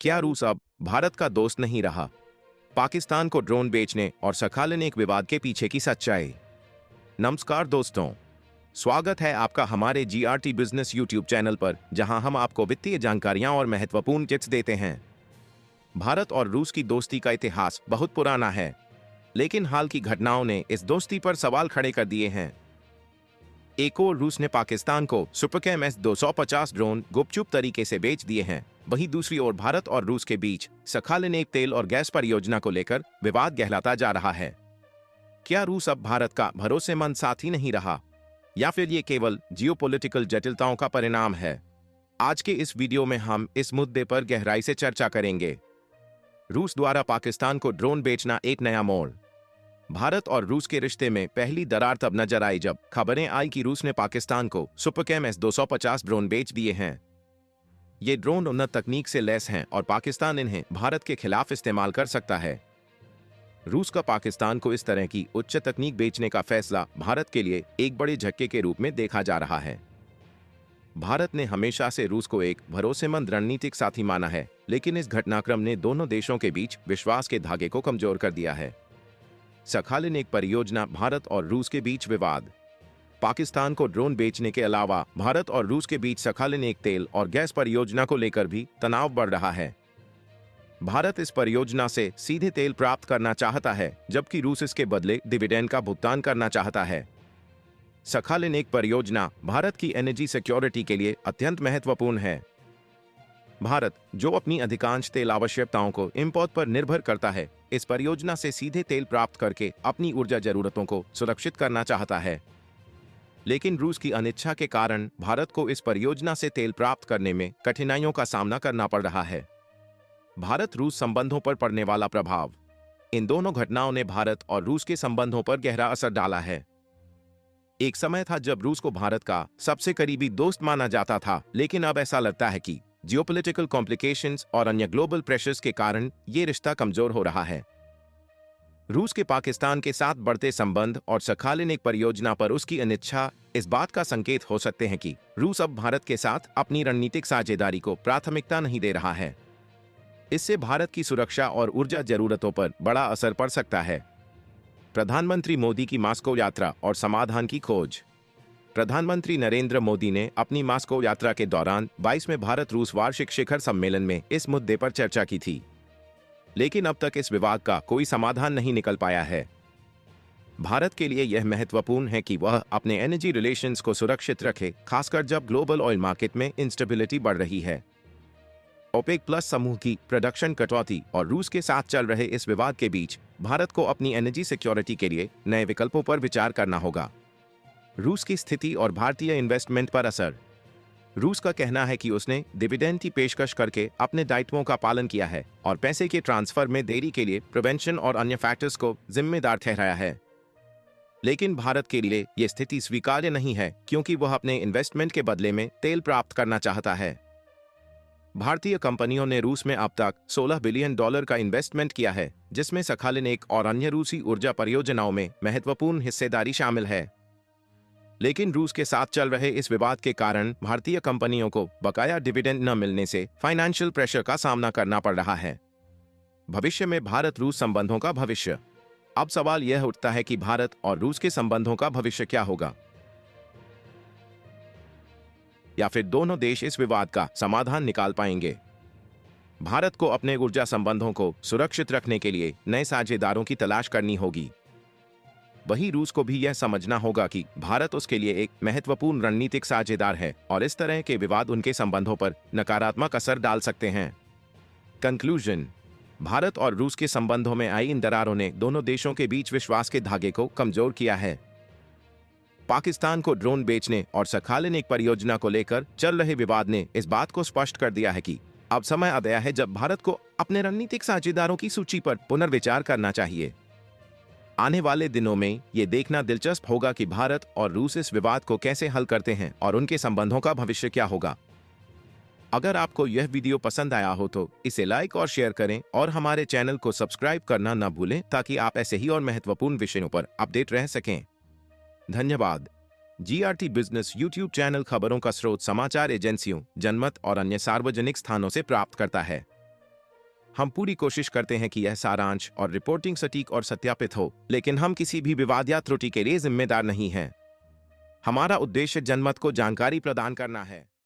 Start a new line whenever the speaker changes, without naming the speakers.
क्या रूस अब भारत का दोस्त नहीं रहा? पाकिस्तान को ड्रोन बेचने और सखालिन एक विवाद के पीछे की सच्चाई। नमस्कार दोस्तों, स्वागत है आपका हमारे जीआरटी बिजनेस यूट्यूब चैनल पर, जहां हम आपको वित्तीय जानकारियां और महत्वपूर्ण टिप्स देते हैं। भारत और रूस की दोस्ती का इतिहास बहुत पुराना है, लेकिन हाल की घटनाओं ने इस दोस्ती पर सवाल खड़े कर दिए हैं। एक और रूस ने पाकिस्तान को सुपरकैम S-250 ड्रोन गुपचुप तरीके से बेच दिए हैं। वहीं दूसरी ओर भारत और रूस के बीच सखालिन एक तेल और गैस परियोजना को लेकर विवाद गहराता जा रहा है। क्या रूस अब भारत का भरोसेमंद साथी नहीं रहा, या फिर ये केवल जियोपॉलिटिकल जटिलताओं का परिणाम है? आज के इस वीडियो में हम इस मुद्दे पर गहराई से चर्चा करेंगे। रूस द्वारा पाकिस्तान को ड्रोन बेचना एक नया मोड़। भारत और रूस के रिश्ते में पहली दरार तब नजर आई जब खबरें आई कि रूस ने पाकिस्तान को सुपरकैम S-250 ड्रोन बेच दिए हैं। ये ड्रोन उन्नत तकनीक से लैस हैं और पाकिस्तान इन्हें भारत के खिलाफ इस्तेमाल कर सकता है। रूस का पाकिस्तान को इस तरह की उच्च तकनीक बेचने का फैसला भारत के लिए एक बड़े झटके के रूप में देखा जा रहा है। भारत ने हमेशा से रूस को एक भरोसेमंद रणनीतिक साथी माना है, लेकिन इस घटनाक्रम ने दोनों देशों के बीच विश्वास के धागे को कमजोर कर दिया है। सखालिन एक परियोजना, भारत और रूस के बीच विवाद। पाकिस्तान को ड्रोन बेचने के अलावा भारत और रूस के बीच सखालिन एक तेल और गैस परियोजना को लेकर भी तनाव बढ़ रहा है। भारत इस परियोजना से सीधे तेल प्राप्त करना चाहता है, जबकि रूस इसके बदले डिविडेंड का भुगतान करना चाहता है। सखालिन एक परियोजना भारत की एनर्जी सिक्योरिटी के लिए अत्यंत महत्वपूर्ण है। भारत, जो अपनी अधिकांश तेल आवश्यकताओं को इंपोर्ट पर निर्भर करता है, इस परियोजना से सीधे तेल प्राप्त करके अपनी ऊर्जा जरूरतों को सुरक्षित करना चाहता है। लेकिन रूस की अनिच्छा के कारण भारत को इस परियोजना से तेल प्राप्त करने में कठिनाइयों का सामना करना पड़ रहा है। भारत रूस संबंधों पर पड़ने वाला प्रभाव। इन दोनों घटनाओं ने भारत और रूस के संबंधों पर गहरा असर डाला है। एक समय था जब रूस को भारत का सबसे करीबी दोस्त माना जाता था, लेकिन अब ऐसा लगता है कि जियोपॉलिटिकल कॉम्प्लिकेशंस और अन्य ग्लोबल प्रेशर्स के कारण ये रिश्ता कमजोर हो रहा है। रूस के पाकिस्तान के साथ बढ़ते संबंध और सखालिन एक परियोजना पर उसकी अनिच्छा इस बात का संकेत हो सकते हैं कि रूस अब भारत के साथ अपनी रणनीतिक साझेदारी को प्राथमिकता नहीं दे रहा है। इससे भारत की सुरक्षा और ऊर्जा जरूरतों पर बड़ा असर पड़ सकता है। प्रधानमंत्री मोदी की मास्को यात्रा और समाधान की खोज। प्रधानमंत्री नरेंद्र मोदी ने अपनी मास्को यात्रा के दौरान 22वें भारत रूस वार्षिक शिखर सम्मेलन में इस मुद्दे पर चर्चा की थी, लेकिन अब तक इस विवाद का कोई समाधान नहीं निकल पाया है। भारत के लिए यह महत्वपूर्ण है कि वह अपने एनर्जी रिलेशंस को सुरक्षित रखे, खासकर जब ग्लोबल ऑयल मार्केट में इंस्टेबिलिटी बढ़ रही है। ओपेक प्लस समूह की प्रोडक्शन कटौती और रूस के साथ चल रहे इस विवाद के बीच भारत को अपनी एनर्जी सिक्योरिटी के लिए नए विकल्पों पर विचार करना होगा। रूस की स्थिति और भारतीय इन्वेस्टमेंट पर असर। रूस का कहना है कि उसने डिविडेंड की पेशकश करके अपने दायित्वों का पालन किया है और पैसे के ट्रांसफर में देरी के लिए प्रिवेंशन और अन्य फैक्टर्स को जिम्मेदार ठहराया है। लेकिन भारत के लिए यह स्थिति स्वीकार्य नहीं है, क्योंकि वह अपने इन्वेस्टमेंट के बदले में तेल प्राप्त करना चाहता है। भारतीय कंपनियों ने रूस में अब तक $16 बिलियन का इन्वेस्टमेंट किया है, जिसमें सखालिन एक और अन्य रूसी ऊर्जा परियोजनाओं में महत्वपूर्ण हिस्सेदारी शामिल है। लेकिन रूस के साथ चल रहे इस विवाद के कारण भारतीय कंपनियों को बकाया डिविडेंड न मिलने से फाइनेंशियल प्रेशर का सामना करना पड़ रहा है। भविष्य में भारत रूस संबंधों का भविष्य। अब सवाल यह उठता है कि भारत और रूस के संबंधों का भविष्य क्या होगा, या फिर दोनों देश इस विवाद का समाधान निकाल पाएंगे। भारत को अपने ऊर्जा संबंधों को सुरक्षित रखने के लिए नए साझेदारों की तलाश करनी होगी। वहीं रूस को भी यह समझना होगा कि भारत उसके लिए एक महत्वपूर्ण रणनीतिक साझेदार है और इस तरह के विवाद उनके संबंधों पर नकारात्मक असर डाल सकते हैं। कंक्लूजन। भारत और रूस के संबंधों में आई इन दरारों ने दोनों देशों के बीच विश्वास के धागे को कमजोर किया है। पाकिस्तान को ड्रोन बेचने और सखालिन एक परियोजना को लेकर चल रहे विवाद ने इस बात को स्पष्ट कर दिया है कि अब समय आ गया है जब भारत को अपने रणनीतिक साझेदारों की सूची पर पुनर्विचार करना चाहिए। आने वाले दिनों में ये देखना दिलचस्प होगा कि भारत और रूस इस विवाद को कैसे हल करते हैं और उनके संबंधों का भविष्य क्या होगा। अगर आपको यह वीडियो पसंद आया हो तो इसे लाइक और शेयर करें और हमारे चैनल को सब्सक्राइब करना न भूलें, ताकि आप ऐसे ही और महत्वपूर्ण विषयों पर अपडेट रह सकें। धन्यवाद। जीआरटी बिजनेस यूट्यूब चैनल खबरों का स्रोत समाचार एजेंसियों, जनमत और अन्य सार्वजनिक स्थानों से प्राप्त करता है। हम पूरी कोशिश करते हैं कि यह सारांश और रिपोर्टिंग सटीक और सत्यापित हो, लेकिन हम किसी भी विवाद या त्रुटि के लिए जिम्मेदार नहीं हैं। हमारा उद्देश्य जनमत को जानकारी प्रदान करना है।